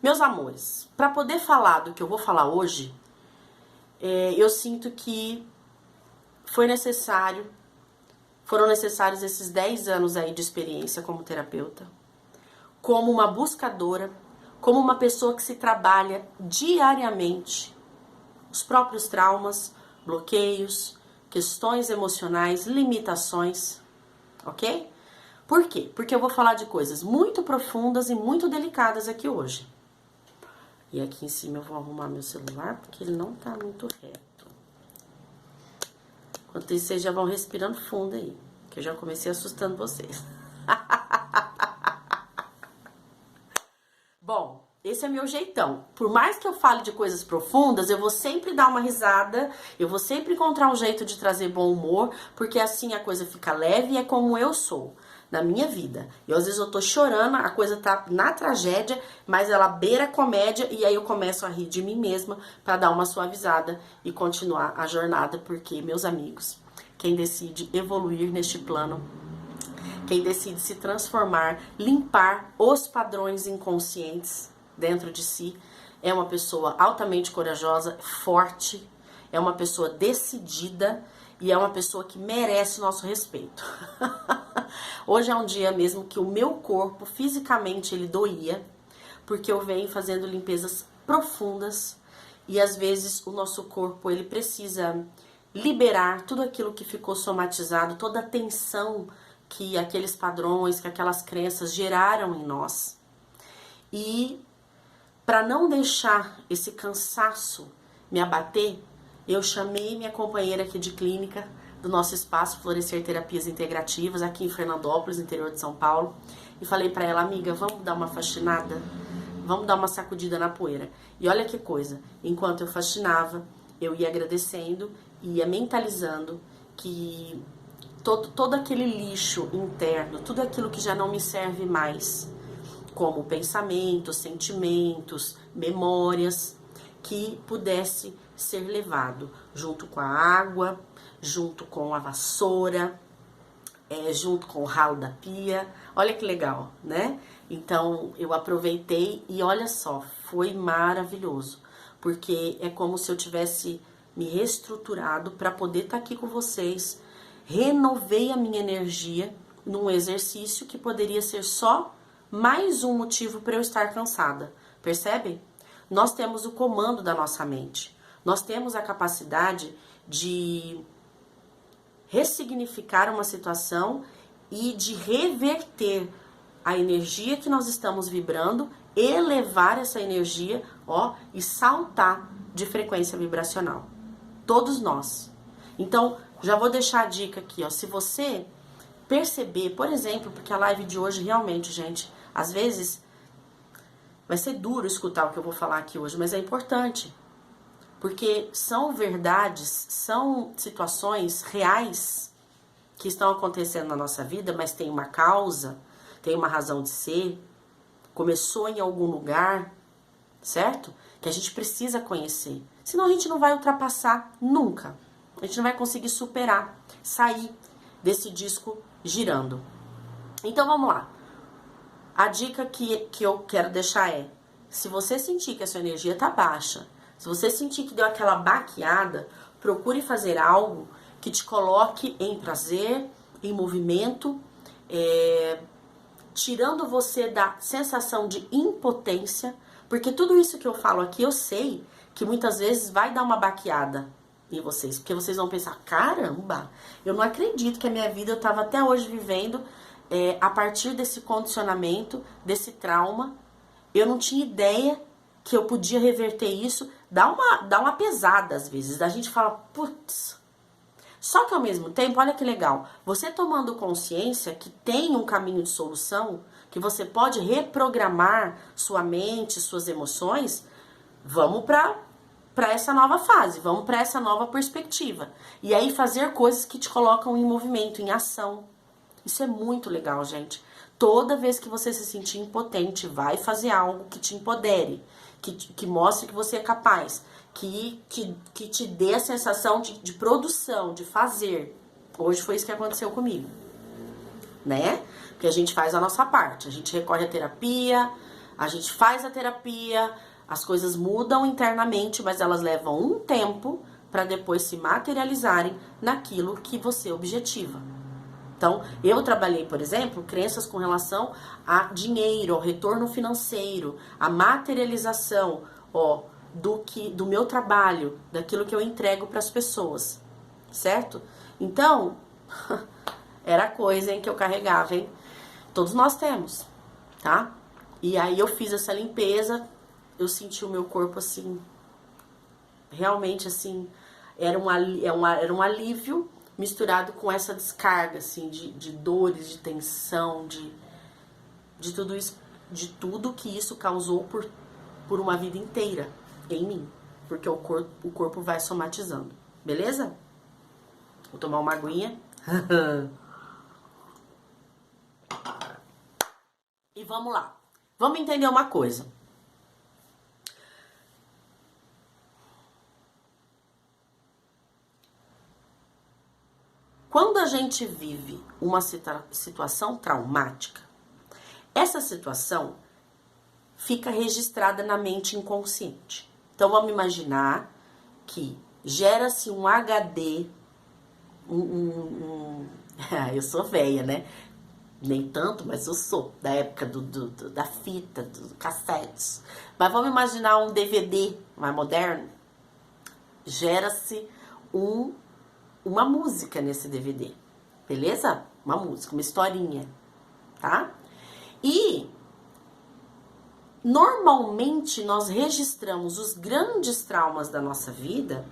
Meus amores, para poder falar do que eu vou falar hoje, eu sinto que foram necessários esses 10 anos aí de experiência como terapeuta, como uma buscadora, como uma pessoa que se trabalha diariamente os próprios traumas, bloqueios, questões emocionais, limitações, ok? Por quê? Porque eu vou falar de coisas muito profundas e muito delicadas aqui hoje. E aqui em cima eu vou arrumar meu celular, porque ele não tá muito reto. Enquanto isso, vocês já vão respirando fundo aí, que eu já comecei assustando vocês. Bom, esse é meu jeitão. Por mais que eu fale de coisas profundas, eu vou sempre dar uma risada, eu vou sempre encontrar um jeito de trazer bom humor, porque assim a coisa fica leve e é como eu sou na minha vida. E às vezes eu tô chorando, a coisa tá na tragédia, mas ela beira a comédia e aí eu começo a rir de mim mesma pra dar uma suavizada e continuar a jornada, porque, meus amigos, quem decide evoluir neste plano, quem decide se transformar, limpar os padrões inconscientes dentro de si, é uma pessoa altamente corajosa, forte, é uma pessoa decidida e é uma pessoa que merece nosso respeito. Hoje é um dia mesmo que o meu corpo, fisicamente, ele doía, porque eu venho fazendo limpezas profundas e às vezes o nosso corpo, ele precisa liberar tudo aquilo que ficou somatizado, toda a tensão que aqueles padrões, que aquelas crenças geraram em nós. E para não deixar esse cansaço me abater, eu chamei minha companheira aqui de clínica do nosso espaço Florescer Terapias Integrativas, aqui em Fernandópolis, interior de São Paulo, e falei para ela, amiga, vamos dar uma faxinada? Vamos dar uma sacudida na poeira. E olha que coisa, enquanto eu faxinava, eu ia agradecendo e ia mentalizando que todo aquele lixo interno, tudo aquilo que já não me serve mais, como pensamentos, sentimentos, memórias, que pudesse ser levado junto com a água, junto com a vassoura, junto com o ralo da pia. Olha que legal, né? Então eu aproveitei e olha só, foi maravilhoso, porque é como se eu tivesse me reestruturado para poder estar aqui com vocês. Renovei a minha energia num exercício que poderia ser só mais um motivo para eu estar cansada. Percebem? Nós temos o comando da nossa mente. Nós temos a capacidade de ressignificar uma situação e de reverter a energia que nós estamos vibrando, elevar essa energia, e saltar de frequência vibracional. Todos nós. Então, já vou deixar a dica aqui, se você perceber, por exemplo, porque a live de hoje realmente, gente, às vezes vai ser duro escutar o que eu vou falar aqui hoje, mas é importante. Porque são verdades, são situações reais que estão acontecendo na nossa vida, mas tem uma causa, tem uma razão de ser, começou em algum lugar, certo? Que a gente precisa conhecer. Senão a gente não vai ultrapassar nunca. A gente não vai conseguir superar, sair desse disco girando. Então vamos lá. A dica que eu quero deixar é, se você sentir que a sua energia tá baixa, se você sentir que deu aquela baqueada, procure fazer algo que te coloque em prazer, em movimento, tirando você da sensação de impotência, porque tudo isso que eu falo aqui, eu sei que muitas vezes vai dar uma baqueada em vocês, porque vocês vão pensar, caramba, eu não acredito que a minha vida eu estava até hoje vivendo a partir desse condicionamento, desse trauma, eu não tinha ideia que eu podia reverter isso, dá uma pesada às vezes, a gente fala, putz. Só que ao mesmo tempo, olha que legal, você tomando consciência que tem um caminho de solução, que você pode reprogramar sua mente, suas emoções, vamos para essa nova fase, vamos para essa nova perspectiva. E aí fazer coisas que te colocam em movimento, em ação. Isso é muito legal, gente. Toda vez que você se sentir impotente, vai fazer algo que te empodere, que mostre que você é capaz, que te dê a sensação de produção, de fazer. Hoje foi isso que aconteceu comigo, né? Porque a gente faz a nossa parte, a gente recorre à terapia, A gente faz a terapia, as coisas mudam internamente, mas elas levam um tempo para depois se materializarem naquilo que você objetiva. Então, eu trabalhei, por exemplo, crenças com relação a dinheiro, ao retorno financeiro, a materialização, do meu trabalho, daquilo que eu entrego para as pessoas, certo? Então, era coisa em que eu carregava, hein? Todos nós temos, tá? E aí eu fiz essa limpeza, eu senti o meu corpo assim, realmente assim, era um alívio misturado com essa descarga, assim, de dores, de tensão, de tudo isso, de tudo que isso causou por uma vida inteira em mim. Porque o corpo vai somatizando, beleza? Vou tomar uma aguinha. E vamos lá. Vamos entender uma coisa. Quando a gente vive uma situação traumática, essa situação fica registrada na mente inconsciente. Então vamos imaginar que gera-se um HD, eu sou velha, né? Nem tanto, mas eu sou, da época da fita, do cassete. Mas vamos imaginar um DVD mais moderno. Gera-se uma música nesse DVD, beleza? Uma música, uma historinha, tá? E normalmente nós registramos os grandes traumas da nossa vida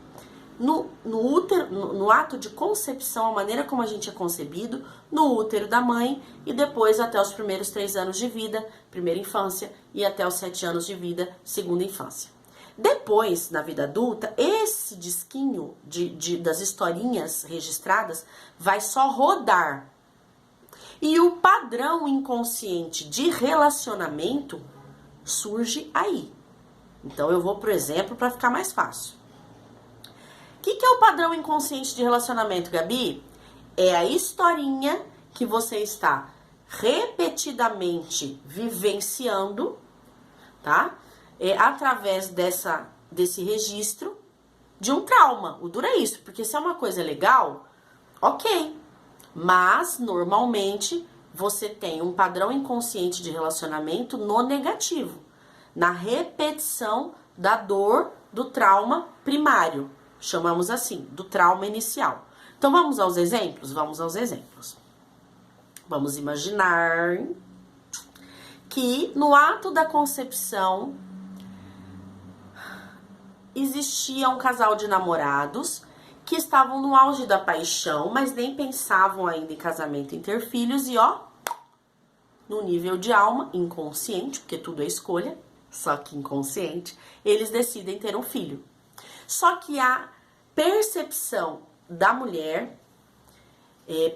no ato de concepção, a maneira como a gente é concebido, no útero da mãe e depois até os primeiros 3 anos de vida, primeira infância, e até os 7 anos de vida, segunda infância. Depois, na vida adulta, esse disquinho das historinhas registradas vai só rodar. E o padrão inconsciente de relacionamento surge aí. Então eu vou pro exemplo para ficar mais fácil. O que é o padrão inconsciente de relacionamento, Gabi? É a historinha que você está repetidamente vivenciando, tá? Através desse registro de um trauma. O duro é isso, porque se é uma coisa legal, ok. Mas, normalmente, você tem um padrão inconsciente de relacionamento no negativo. Na repetição da dor do trauma primário. Chamamos assim, do trauma inicial. Então, vamos aos exemplos? Vamos aos exemplos. Vamos imaginar que no ato da concepção existia um casal de namorados que estavam no auge da paixão, mas nem pensavam ainda em casamento e ter filhos, e no nível de alma, inconsciente, porque tudo é escolha, só que inconsciente, eles decidem ter um filho. Só que a percepção da mulher,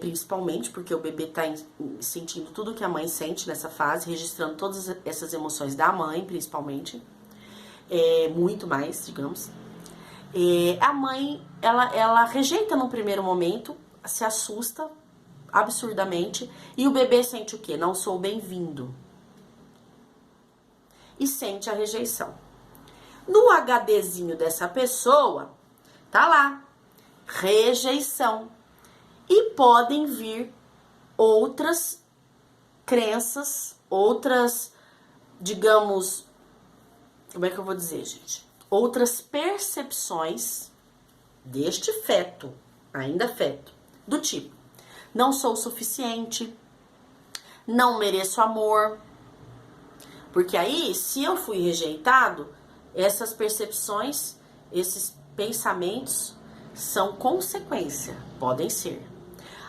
principalmente porque o bebê está sentindo tudo que a mãe sente nessa fase, registrando todas essas emoções da mãe, principalmente, muito mais, digamos. A mãe, ela rejeita no primeiro momento, se assusta absurdamente, e o bebê sente o quê? Não sou bem-vindo. E sente a rejeição. No HDzinho dessa pessoa, tá lá, rejeição. E podem vir outras crenças, outras, digamos, como é que eu vou dizer, gente? Outras percepções deste feto, ainda feto, do tipo, não sou o suficiente, não mereço amor. Porque aí, se eu fui rejeitado, essas percepções, esses pensamentos são consequência, podem ser.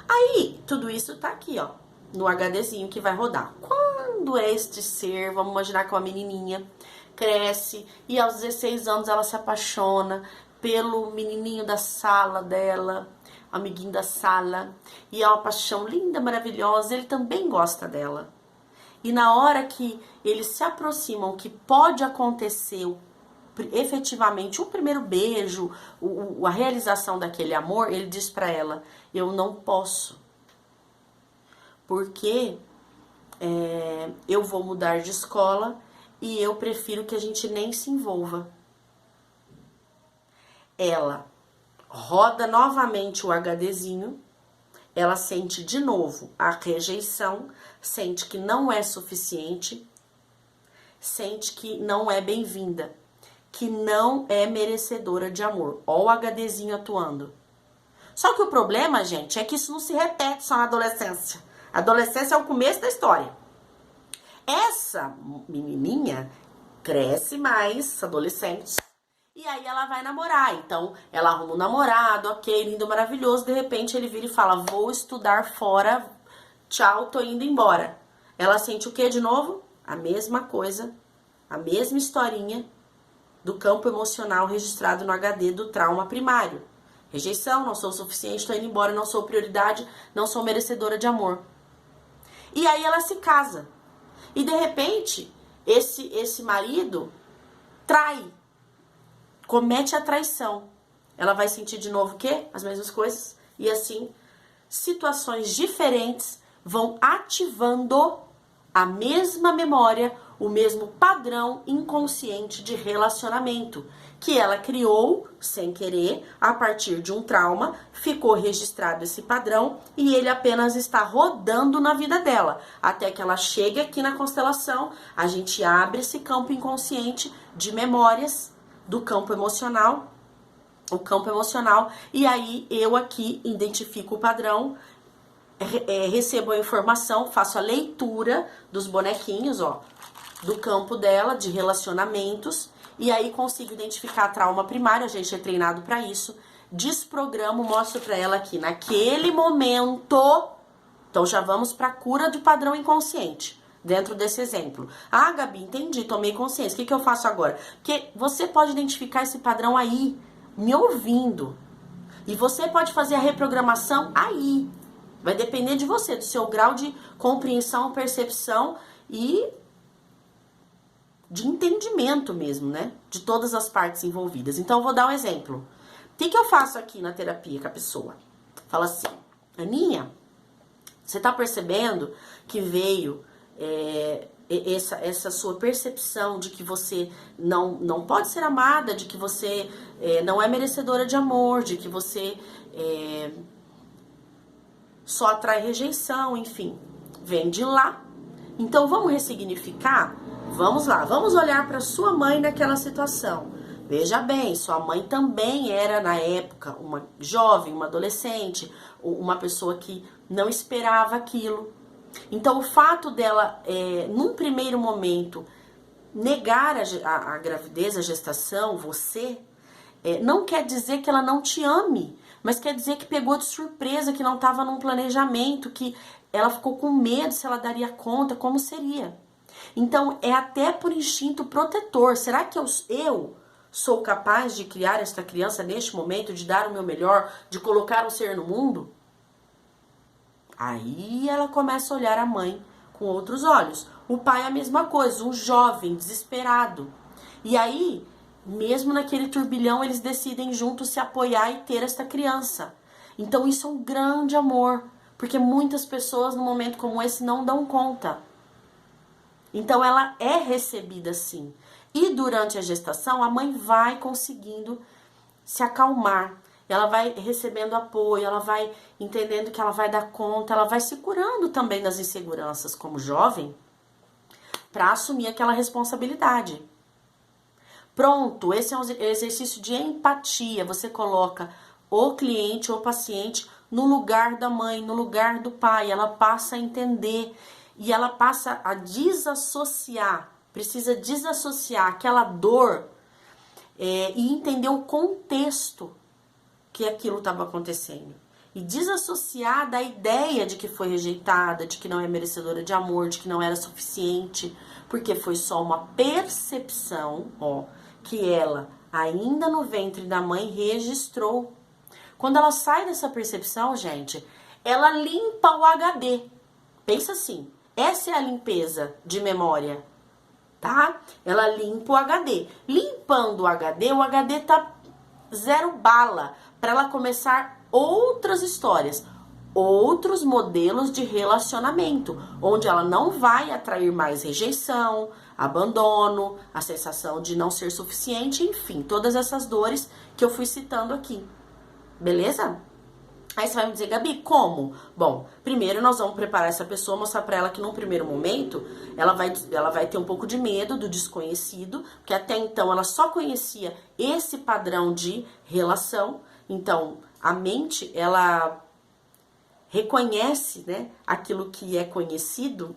Aí, tudo isso tá aqui, ó, no HDzinho que vai rodar. Quando este ser, vamos imaginar que é uma menininha, cresce e aos 16 anos ela se apaixona pelo menininho da sala dela, amiguinho da sala, e é uma paixão linda, maravilhosa, ele também gosta dela. E na hora que eles se aproximam, que pode acontecer efetivamente o primeiro beijo, a realização daquele amor, ele diz pra ela, eu não posso, porque eu vou mudar de escola e eu prefiro que a gente nem se envolva. Ela roda novamente o HDzinho, ela sente de novo a rejeição, sente que não é suficiente, sente que não é bem-vinda, que não é merecedora de amor. Ó o HDzinho atuando. Só que o problema, gente, é que isso não se repete só na adolescência. A adolescência é o começo da história. Essa menininha cresce mais, adolescente, e aí ela vai namorar. Então, ela arruma um namorado, ok, lindo, maravilhoso. De repente, ele vira e fala, vou estudar fora, tchau, tô indo embora. Ela sente o que de novo? A mesma coisa, a mesma historinha do campo emocional registrado no HD do trauma primário. Rejeição, não sou o suficiente, tô indo embora, não sou prioridade, não sou merecedora de amor. E aí ela se casa. E de repente, esse marido trai, comete a traição. Ela vai sentir de novo o quê? As mesmas coisas. E assim, situações diferentes vão ativando a mesma memória, o mesmo padrão inconsciente de relacionamento que ela criou sem querer a partir de um trauma, ficou registrado esse padrão e ele apenas está rodando na vida dela, até que ela chegue aqui na constelação, a gente abre esse campo inconsciente de memórias do campo emocional, o campo emocional, e aí eu aqui identifico o padrão, recebo a informação, faço a leitura dos bonequinhos, ó, do campo dela, de relacionamentos, e aí consigo identificar trauma primário, a gente é treinado para isso, desprogramo, mostro para ela aqui, naquele momento, então já vamos para cura de padrão inconsciente, dentro desse exemplo. Ah, Gabi, entendi, tomei consciência, o que eu faço agora? Porque você pode identificar esse padrão aí, me ouvindo, e você pode fazer a reprogramação aí, vai depender de você, do seu grau de compreensão, percepção e de entendimento mesmo, né? De todas as partes envolvidas. Então, eu vou dar um exemplo. O que eu faço aqui na terapia com a pessoa? Fala assim, Aninha, você tá percebendo que veio essa sua percepção de que você não pode ser amada, de que você não é merecedora de amor, de que você só atrai rejeição, enfim, vem de lá. Então, vamos ressignificar? Vamos lá, vamos olhar para sua mãe naquela situação. Veja bem, sua mãe também era, na época, uma jovem, uma adolescente, uma pessoa que não esperava aquilo. Então, o fato dela, num primeiro momento, negar a gravidez, a gestação, você, não quer dizer que ela não te ame, mas quer dizer que pegou de surpresa, que não estava num planejamento, que ela ficou com medo se ela daria conta, como seria. Então, é até por instinto protetor. Será que eu sou capaz de criar esta criança neste momento, de dar o meu melhor, de colocar um ser no mundo? Aí ela começa a olhar a mãe com outros olhos. O pai é a mesma coisa, um jovem, desesperado. E aí, mesmo naquele turbilhão, eles decidem juntos se apoiar e ter esta criança. Então isso é um grande amor, porque muitas pessoas num momento como esse não dão conta. Então ela é recebida sim. E durante a gestação, a mãe vai conseguindo se acalmar. Ela vai recebendo apoio, ela vai entendendo que ela vai dar conta, ela vai se curando também das inseguranças como jovem para assumir aquela responsabilidade. Pronto, esse é um exercício de empatia. Você coloca o cliente ou paciente no lugar da mãe, no lugar do pai. Ela passa a entender e ela passa a desassociar, precisa desassociar aquela dor e entender o contexto que aquilo estava acontecendo. E desassociar da ideia de que foi rejeitada, de que não é merecedora de amor, de que não era suficiente, porque foi só uma percepção, que ela, ainda no ventre da mãe, registrou. Quando ela sai dessa percepção, gente, ela limpa o HD. Pensa assim, essa é a limpeza de memória, tá? Ela limpa o HD. Limpando o HD tá zero bala para ela começar outras histórias, outros modelos de relacionamento, onde ela não vai atrair mais rejeição, abandono, a sensação de não ser suficiente, enfim, todas essas dores que eu fui citando aqui. Beleza? Aí você vai me dizer, Gabi, como? Bom, primeiro nós vamos preparar essa pessoa, mostrar pra ela que num primeiro momento ela vai ter um pouco de medo do desconhecido, porque até então ela só conhecia esse padrão de relação. Então, a mente, ela reconhece, né, aquilo que é conhecido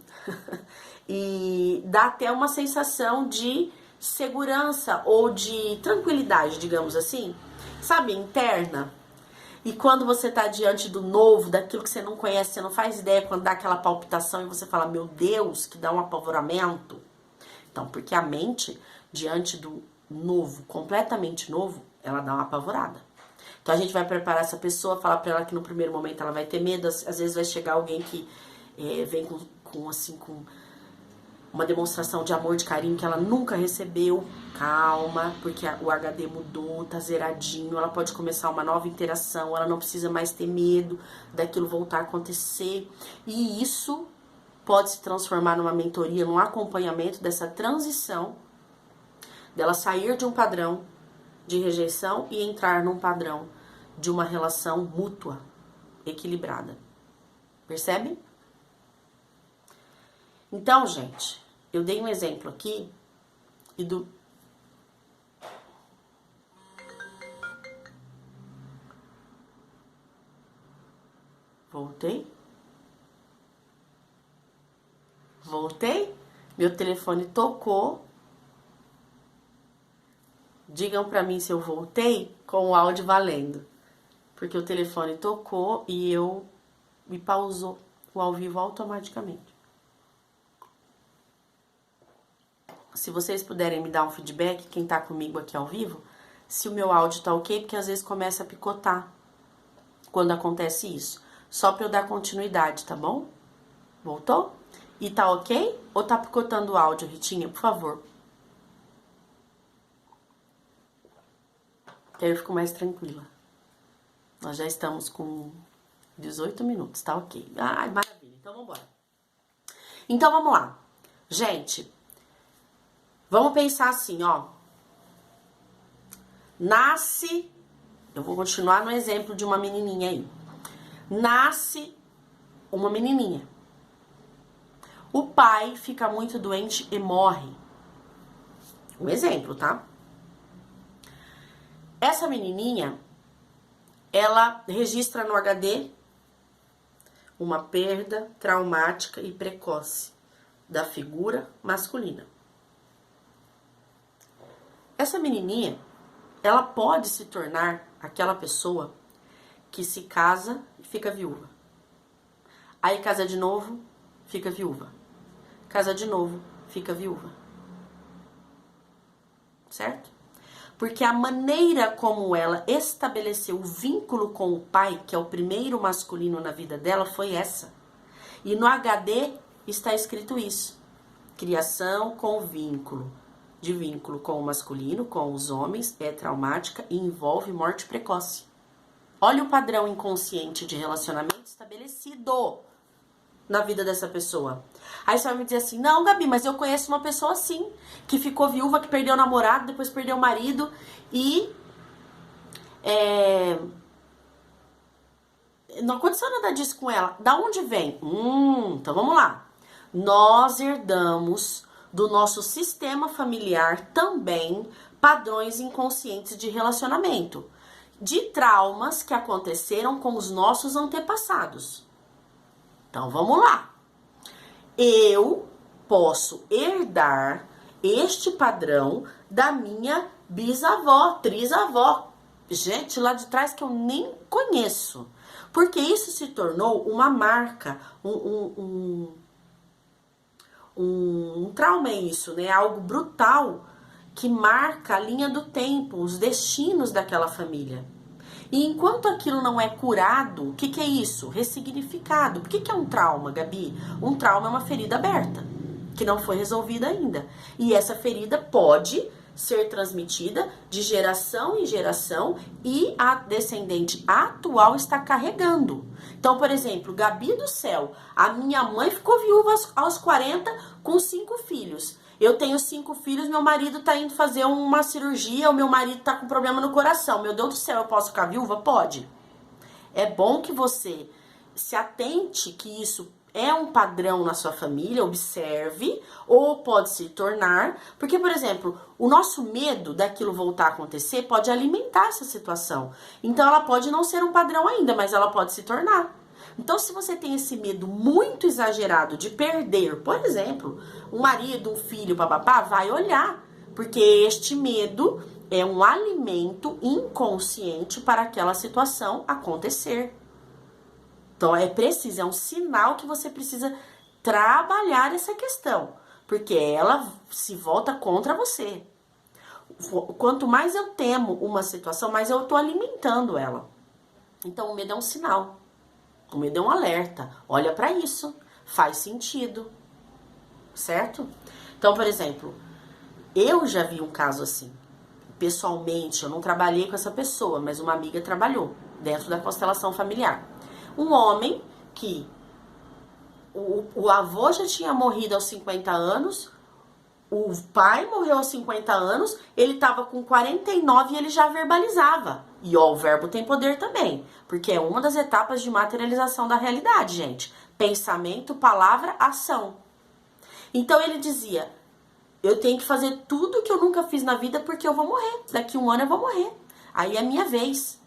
e dá até uma sensação de segurança ou de tranquilidade, digamos assim, sabe, interna. E quando você tá diante do novo, daquilo que você não conhece, você não faz ideia, quando dá aquela palpitação e você fala, meu Deus, que dá um apavoramento. Então, porque a mente, diante do novo, completamente novo, ela dá uma apavorada. Então a gente vai preparar essa pessoa, falar pra ela que no primeiro momento ela vai ter medo, às vezes vai chegar alguém que vem com uma demonstração de amor, de carinho que ela nunca recebeu. Calma, porque o HD mudou, tá zeradinho, ela pode começar uma nova interação, ela não precisa mais ter medo daquilo voltar a acontecer. E isso pode se transformar numa mentoria, num acompanhamento dessa transição, dela sair de um padrão de rejeição e entrar num padrão de uma relação mútua, equilibrada. Percebe? Então, gente, eu dei um exemplo aqui e do... Voltei? Meu telefone tocou. Digam pra mim se eu voltei com o áudio valendo. Porque o telefone tocou e me pausou o ao vivo automaticamente. Se vocês puderem me dar um feedback, quem tá comigo aqui ao vivo, se o meu áudio tá ok, porque às vezes começa a picotar quando acontece isso. Só pra eu dar continuidade, tá bom? Voltou? E tá ok? Ou tá picotando o áudio, Ritinha? Por favor. Que aí eu fico mais tranquila. Nós já estamos com 18 minutos, tá ok. Ai, maravilha. Então, vambora. Então, vamos lá. Gente, vamos pensar assim, ó. Nasce... Eu vou continuar no exemplo de uma menininha aí. Nasce uma menininha. O pai fica muito doente e morre. Um exemplo, tá? Essa menininha, ela registra no HD uma perda traumática e precoce da figura masculina. Essa menininha, ela pode se tornar aquela pessoa que se casa e fica viúva. Aí casa de novo, fica viúva. Casa de novo, fica viúva. Certo? Porque a maneira como ela estabeleceu o vínculo com o pai, que é o primeiro masculino na vida dela, foi essa. E no HD está escrito isso. Criação com vínculo. De vínculo com o masculino, com os homens, é traumática e envolve morte precoce. Olha o padrão inconsciente de relacionamento estabelecido na vida dessa pessoa. Aí você vai me dizer assim, não, Gabi, mas eu conheço uma pessoa assim, que ficou viúva, que perdeu o namorado, depois perdeu o marido e não aconteceu nada disso com ela. Da onde vem? Então vamos lá. Nós herdamos do nosso sistema familiar também padrões inconscientes de relacionamento, de traumas que aconteceram com os nossos antepassados. Então, vamos lá. Eu posso herdar este padrão da minha bisavó, trisavó. Gente, lá de trás que eu nem conheço. Porque isso se tornou uma marca, um trauma, é isso, né? Algo brutal que marca a linha do tempo, os destinos daquela família. E enquanto aquilo não é curado, o que é isso? Ressignificado. O que é um trauma, Gabi? Um trauma é uma ferida aberta, que não foi resolvida ainda. E essa ferida pode ser transmitida de geração em geração e a descendente atual está carregando. Então, por exemplo, Gabi do céu, a minha mãe ficou viúva aos 40 com 5 filhos. Eu tenho 5 filhos, meu marido tá indo fazer uma cirurgia, o meu marido tá com problema no coração. Meu Deus do céu, eu posso ficar viúva? Pode. É bom que você se atente que isso é um padrão na sua família, observe, ou pode se tornar, porque, por exemplo, o nosso medo daquilo voltar a acontecer pode alimentar essa situação. Então, ela pode não ser um padrão ainda, mas ela pode se tornar. Então, se você tem esse medo muito exagerado de perder, por exemplo, um marido, um filho, papapá, vai olhar, porque este medo é um alimento inconsciente para aquela situação acontecer. Então, é preciso, é um sinal que você precisa trabalhar essa questão, porque ela se volta contra você. Quanto mais eu temo uma situação, mais eu tô alimentando ela. Então, o medo é um sinal. O medo é um alerta. Olha para isso. Faz sentido. Certo? Então, por exemplo, eu já vi um caso assim. Pessoalmente, eu não trabalhei com essa pessoa, mas uma amiga trabalhou dentro da constelação familiar. Um homem que o avô já tinha morrido aos 50 anos, o pai morreu aos 50 anos, ele estava com 49 e ele já verbalizava. E ó, o verbo tem poder também, porque é uma das etapas de materialização da realidade, gente. Pensamento, palavra, ação. Então ele dizia, eu tenho que fazer tudo que eu nunca fiz na vida porque eu vou morrer. Daqui 1 ano eu vou morrer. Aí é minha vez.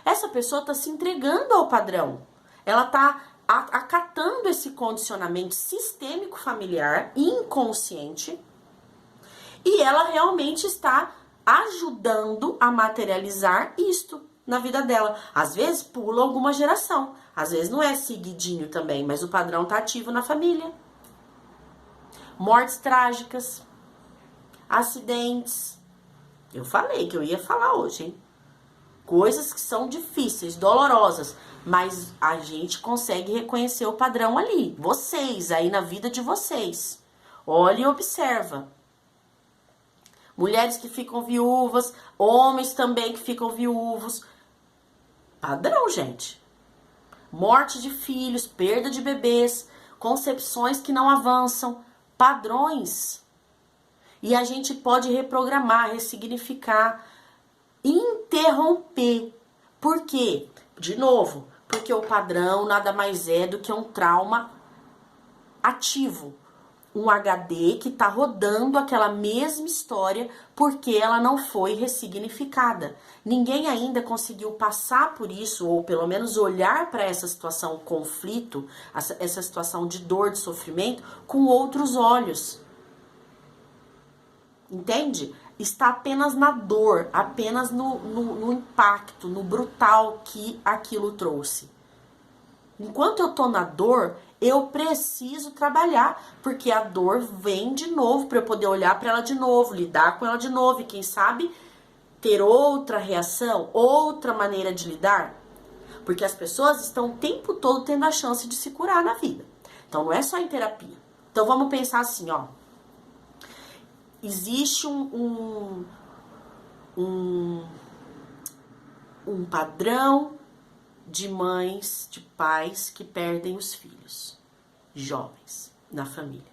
Essa pessoa está se entregando ao padrão. Ela está acatando esse condicionamento sistêmico familiar, inconsciente, e ela realmente está ajudando a materializar isto na vida dela. Às vezes pula alguma geração, às vezes não é seguidinho também, mas o padrão está ativo na família. Mortes trágicas, acidentes. Eu falei que eu ia falar hoje, hein? Coisas que são difíceis, dolorosas, mas a gente consegue reconhecer o padrão ali. Vocês, aí na vida de vocês. Olha e observa. Mulheres que ficam viúvas, homens também que ficam viúvos. Padrão, gente. Morte de filhos, perda de bebês, concepções que não avançam. Padrões. E a gente pode reprogramar, ressignificar, interromper. Por quê? De novo, porque o padrão nada mais é do que um trauma ativo. Um HD que está rodando aquela mesma história porque ela não foi ressignificada. Ninguém ainda conseguiu passar por isso, ou pelo menos olhar para essa situação conflito, essa situação de dor, de sofrimento, com outros olhos. Entende? Está apenas na dor, apenas no impacto, no brutal que aquilo trouxe. Enquanto eu tô na dor, eu preciso trabalhar, porque a dor vem de novo para eu poder olhar para ela de novo, lidar com ela de novo e quem sabe ter outra reação, outra maneira de lidar. Porque as pessoas estão o tempo todo tendo a chance de se curar na vida. Então não é só em terapia. Então vamos pensar assim, ó. Existe um padrão de mães, de pais que perdem os filhos, jovens, na família.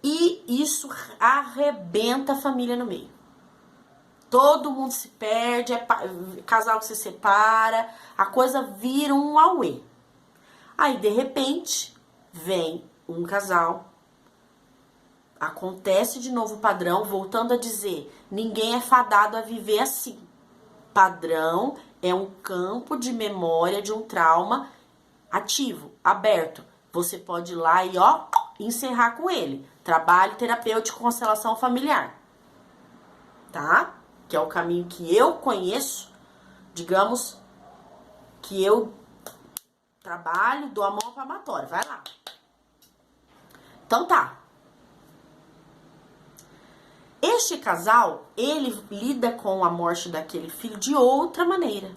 E isso arrebenta a família no meio. Todo mundo se perde, casal que se separa, a coisa vira um auê. Aí, de repente, vem um casal, acontece de novo o padrão, voltando a dizer, ninguém é fadado a viver assim. Padrão é um campo de memória de um trauma ativo, aberto. Você pode ir lá e, ó, encerrar com ele. Trabalho terapêutico, constelação familiar. Tá? Que é o caminho que eu conheço, digamos, que eu trabalho, dou a mão palmatória. Vai lá. Então tá. Este casal, ele lida com a morte daquele filho de outra maneira.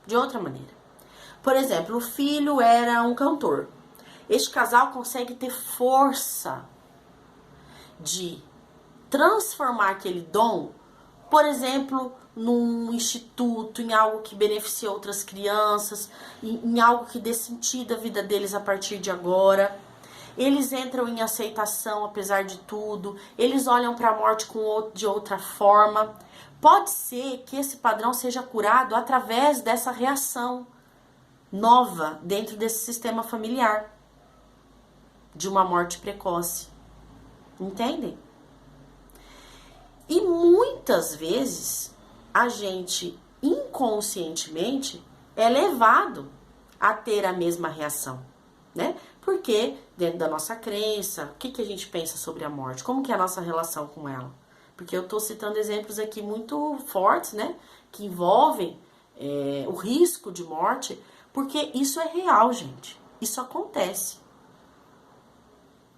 De outra maneira. Por exemplo, o filho era um cantor. Este casal consegue ter força de transformar aquele dom, por exemplo, num instituto, em algo que beneficie outras crianças, em algo que dê sentido à vida deles a partir de agora. eles entram em aceitação apesar de tudo, eles olham para a morte de outra forma. Pode ser que esse padrão seja curado através dessa reação nova dentro desse sistema familiar de uma morte precoce. Entendem? E muitas vezes a gente inconscientemente é levado a ter a mesma reação, né? Porque dentro da nossa crença, o que a gente pensa sobre a morte? Como que é a nossa relação com ela? Porque eu tô citando exemplos aqui muito fortes, né? Que envolvem o risco de morte, porque isso é real, gente. Isso acontece.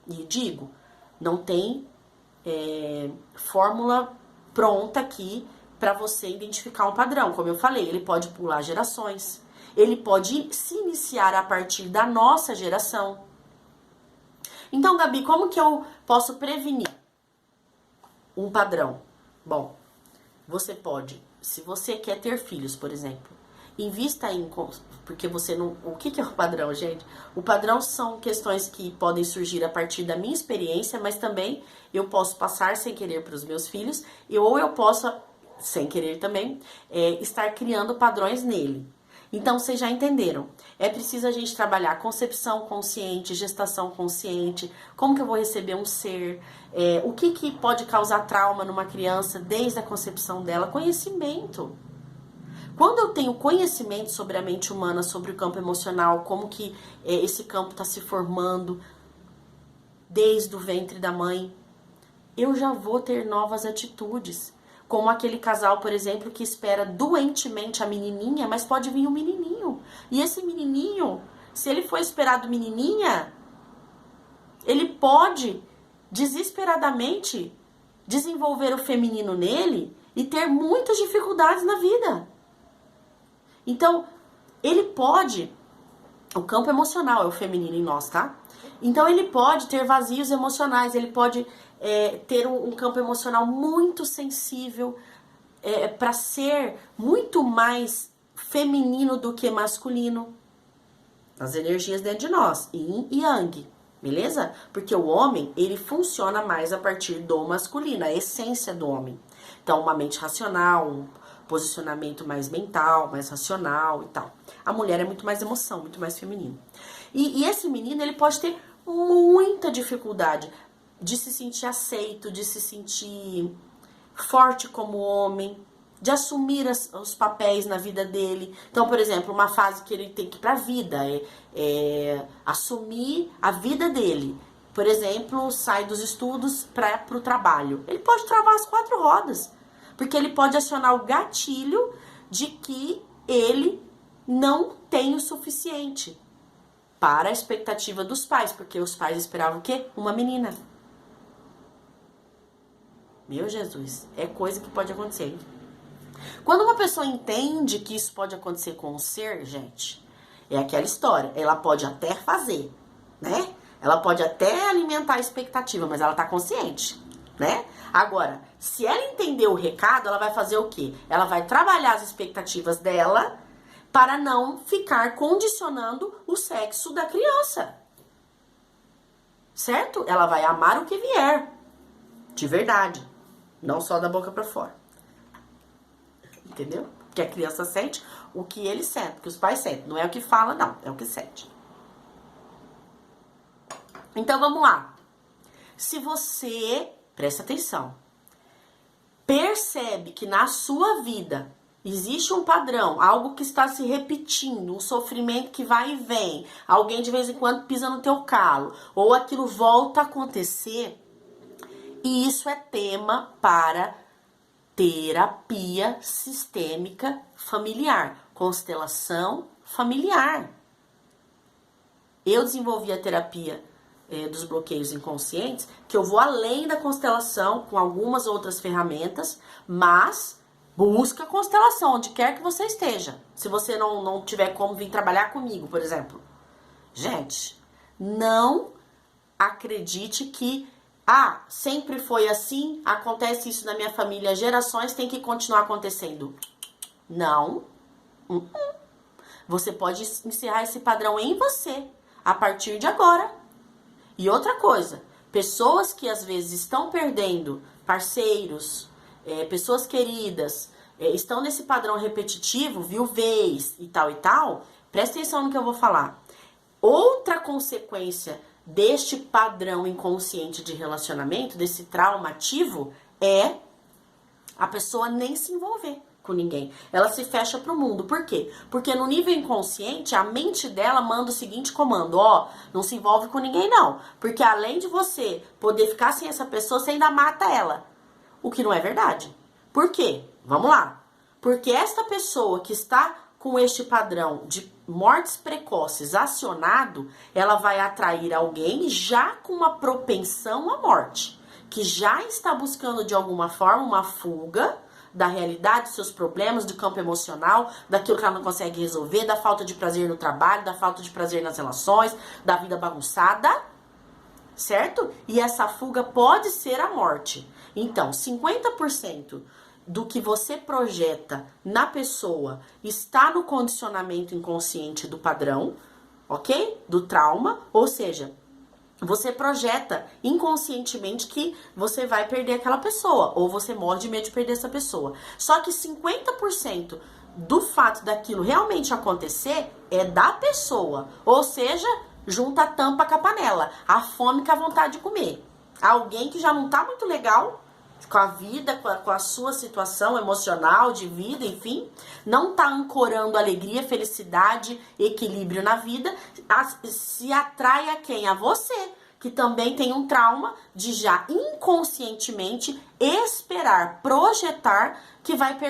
E digo, não tem fórmula pronta aqui para você identificar um padrão. Como eu falei, ele pode pular gerações. Ele pode se iniciar a partir da nossa geração. Então, Gabi, como que eu posso prevenir um padrão? Bom, você pode, se você quer ter filhos, por exemplo, invista em... Porque você não... O que é o padrão, gente? O padrão são questões que podem surgir a partir da minha experiência, mas também eu posso passar sem querer para os meus filhos, ou eu posso, sem querer também, estar criando padrões nele. Então, vocês já entenderam. É preciso a gente trabalhar concepção consciente, gestação consciente, como que eu vou receber um ser, o que pode causar trauma numa criança desde a concepção dela, conhecimento. Quando eu tenho conhecimento sobre a mente humana, sobre o campo emocional, como que esse campo está se formando desde o ventre da mãe, eu já vou ter novas atitudes. Como aquele casal, por exemplo, que espera doentemente a menininha, mas pode vir um menininho. E esse menininho, se ele for esperado menininha, ele pode desesperadamente desenvolver o feminino nele e ter muitas dificuldades na vida. Então, ele pode... O campo emocional é o feminino em nós, tá? Então, ele pode ter vazios emocionais, ele pode... ter um campo emocional muito sensível para ser muito mais feminino do que masculino. As energias dentro de nós, yin e yang, beleza? Porque o homem, ele funciona mais a partir do masculino, a essência do homem. Então, uma mente racional, um posicionamento mais mental, mais racional e tal. A mulher é muito mais emoção, muito mais feminino. E esse menino, ele pode ter muita dificuldade de se sentir aceito, de se sentir forte como homem, de assumir os papéis na vida dele. Então, por exemplo, uma fase que ele tem que ir pra vida, assumir a vida dele. Por exemplo, sai dos estudos pro trabalho. Ele pode travar as 4 rodas, porque ele pode acionar o gatilho de que ele não tem o suficiente para a expectativa dos pais, porque os pais esperavam o quê? Uma menina. Meu Jesus, é coisa que pode acontecer, hein? Quando uma pessoa entende que isso pode acontecer com um ser, gente, é aquela história. Ela pode até fazer, né? Ela pode até alimentar a expectativa, mas ela tá consciente, né? Agora, se ela entender o recado, ela vai fazer o quê? Ela vai trabalhar as expectativas dela para não ficar condicionando o sexo da criança. Certo? Ela vai amar o que vier. De verdade. Não só da boca pra fora. Entendeu? Porque a criança sente o que ele sente, o que os pais sentem. Não é o que fala, não. É o que sente. Então, vamos lá. Se você, presta atenção, percebe que na sua vida existe um padrão, algo que está se repetindo, um sofrimento que vai e vem, alguém de vez em quando pisa no teu calo, ou aquilo volta a acontecer, e isso é tema para terapia sistêmica familiar, constelação familiar. Eu desenvolvi a terapia dos bloqueios inconscientes, que eu vou além da constelação com algumas outras ferramentas, mas busca a constelação onde quer que você esteja. Se você não tiver como vir trabalhar comigo, por exemplo. Gente, não acredite que sempre foi assim, acontece isso na minha família, gerações tem que continuar acontecendo. Não. Você pode encerrar esse padrão em você a partir de agora. E outra coisa, pessoas que às vezes estão perdendo parceiros, pessoas queridas, estão nesse padrão repetitivo, viuvez e tal, presta atenção no que eu vou falar. Outra consequência deste padrão inconsciente de relacionamento, desse trauma ativo, é a pessoa nem se envolver com ninguém. Ela se fecha pro mundo. Por quê? Porque no nível inconsciente, a mente dela manda o seguinte comando: ó, não se envolve com ninguém não. Porque além de você poder ficar sem essa pessoa, você ainda mata ela. O que não é verdade. Por quê? Vamos lá. Porque esta pessoa que está com este padrão de mortes precoces acionado, ela vai atrair alguém já com uma propensão à morte, que já está buscando de alguma forma uma fuga da realidade, dos seus problemas, do campo emocional, daquilo que ela não consegue resolver, da falta de prazer no trabalho, da falta de prazer nas relações, da vida bagunçada, certo? E essa fuga pode ser a morte. Então, 50% do que você projeta na pessoa está no condicionamento inconsciente do padrão, ok? Do trauma, ou seja, você projeta inconscientemente que você vai perder aquela pessoa, ou você morre de medo de perder essa pessoa. Só que 50% do fato daquilo realmente acontecer é da pessoa, ou seja, junta a tampa com a panela, a fome com a vontade de comer. Alguém que já não tá muito legal com a vida, com a sua situação emocional, de vida, enfim, não tá ancorando alegria, felicidade, equilíbrio na vida, se atrai a quem? A você, que também tem um trauma de já inconscientemente esperar, projetar que vai perder